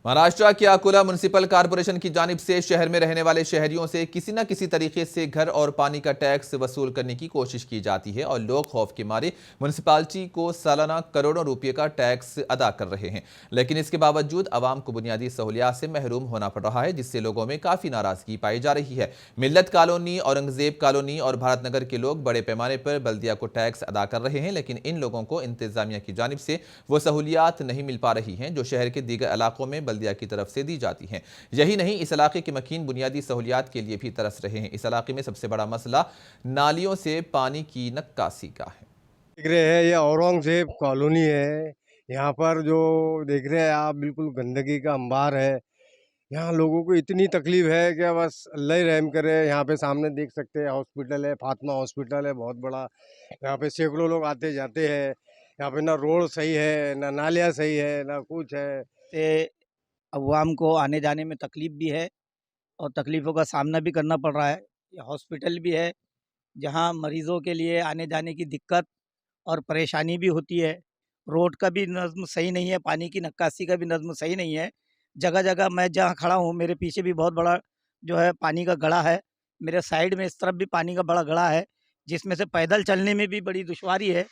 महाराष्ट्र के Akola municipal corporation की जानिब से शहर में रहने वाले शहरियों से किसी न किसी तरीके से घर और पानी का टैक्स वसूल करने की कोशिश की जाती है और लोग खौफ के मारे म्युनिसिपैलिटी को सालाना करोड़ों रुपए का टैक्स अदा कर रहे हैं। लेकिन इसके बावजूद आवाम को बुनियादी सहूलियात से महरूम होना पड़ रहा है, जिससे लोगों में काफी नाराजगी पाई जा रही है। मिल्लत कॉलोनी, औरंगजेब कॉलोनी और भारतनगर के लोग बड़े पैमाने पर बल्दिया को टैक्स अदा कर रहे हैं, लेकिन इन लोगों को इंतजामिया की जानिब से वो सहूलियात नहीं मिल पा रही हैं जो शहर के दीगर इलाकों में बल्दिया की तरफ से दी जाती हैं। यही नहीं, इस इलाके के मकीन बुनियादी सहूलियात के लिए भी तरस रहे हैं। इस इलाके में सबसे बड़ा मसला नालियों से पानी की नक्कासी का है। देख रहे हैं ये औरंगजेब कॉलोनी है। यहाँ पर जो देख रहे हैं आप, बिल्कुल गंदगी का अंबार है। यहाँ लोगों को इतनी तकलीफ है कि बस अल्लाह ही रहम करे। यहाँ पे सामने देख सकते हैं हॉस्पिटल है, फातिमा हॉस्पिटल है, बहुत बड़ा। यहाँ पे सैकड़ों लोग आते जाते हैं। यहाँ पे ना रोड सही है, ना नालियाँ सही है, ना कुछ है। से अवाम को आने जाने में तकलीफ भी है और तकलीफ़ों का सामना भी करना पड़ रहा है। ये हॉस्पिटल भी है जहाँ मरीज़ों के लिए आने जाने की दिक्कत और परेशानी भी होती है। रोड का भी नज़्म सही नहीं है, पानी की निकासी का भी नज़्म सही नहीं है। जगह-जगह मैं जहाँ खड़ा हूँ, मेरे पीछे भी बहुत बड़ा जो है पानी का गड्ढा है। मेरे साइड में इस तरफ भी पानी का बड़ा गड्ढा है, जिसमें से पैदल चलने में भी बड़ी दुश्वारी है।